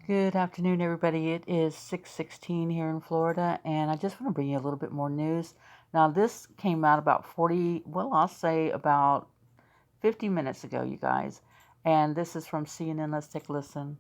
Good afternoon, everybody. It is 6:16 here in Florida, and I just want to bring you a little bit more news. Now, this came out about 40, well, I'll say about 50 minutes ago, you guys. And this is from CNN. Let's take a listen.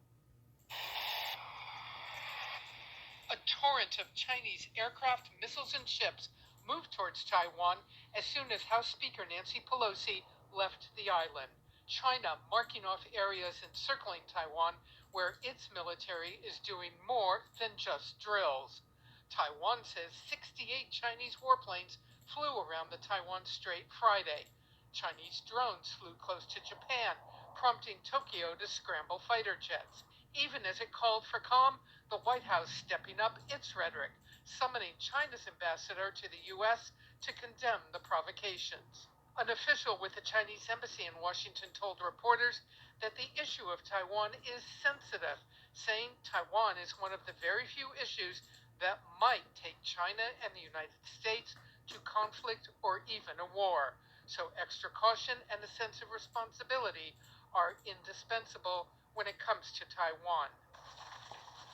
A torrent of Chinese aircraft, missiles, and ships moved towards Taiwan as soon as House Speaker Nancy Pelosi left the island. China marking off areas encircling Taiwan where its military is doing more than just drills. Taiwan says 68 Chinese warplanes flew around the Taiwan Strait Friday. Chinese drones flew close to Japan, prompting Tokyo to scramble fighter jets. Even as it called for calm, the White House stepping up its rhetoric, summoning China's ambassador to the U.S. to condemn the provocations. An official with the Chinese embassy in Washington told reporters that the issue of Taiwan is sensitive, saying Taiwan is one of the very few issues that might take China and the United States to conflict or even a war. So extra caution and a sense of responsibility are indispensable when it comes to Taiwan.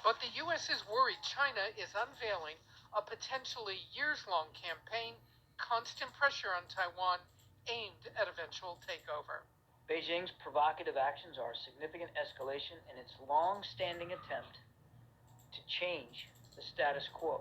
But the U.S. is worried China is unveiling a potentially years-long campaign, constant pressure on Taiwan aimed at eventual takeover. Beijing's provocative actions are a significant escalation in its long-standing attempt to change the status quo.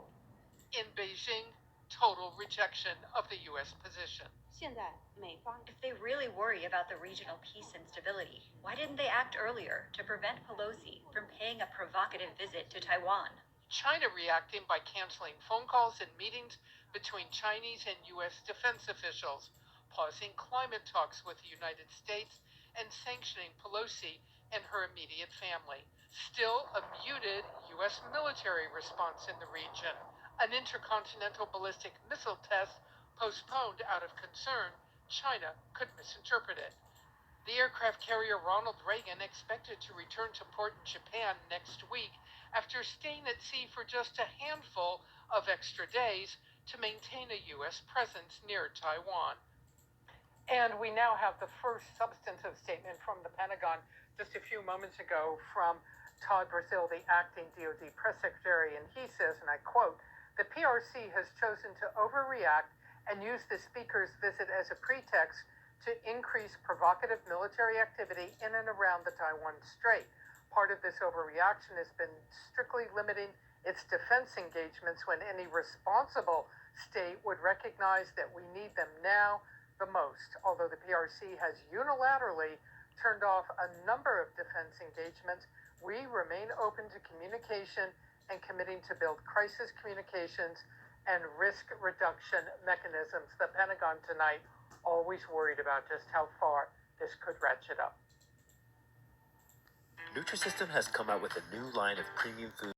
In Beijing, total rejection of the U.S. position. If they really worry about the regional peace and stability, why didn't they act earlier to prevent Pelosi from paying a provocative visit to Taiwan? China reacting by canceling phone calls and meetings between Chinese and U.S. defense officials, pausing climate talks with the United States, and sanctioning Pelosi and her immediate family. Still a muted U.S. military response in the region. An intercontinental ballistic missile test postponed out of concern China could misinterpret it. The aircraft carrier Ronald Reagan expected to return to port in Japan next week after staying at sea for just a handful of extra days to maintain a U.S. presence near Taiwan. And we now have the first substantive statement from the Pentagon just a few moments ago from Todd Brazil, the acting DoD press secretary, and he says, and I quote, "The PRC has chosen to overreact and use the speaker's visit as a pretext to increase provocative military activity in and around the Taiwan Strait. Part of this overreaction has been strictly limiting its defense engagements when any responsible state would recognize that we need them now the most. Although the PRC has unilaterally turned off a number of defense engagements, we remain open to communication and committing to build crisis communications and risk reduction mechanisms." The Pentagon tonight always worried about just how far this could ratchet up. Nutrisystem has come out with a new line of premium food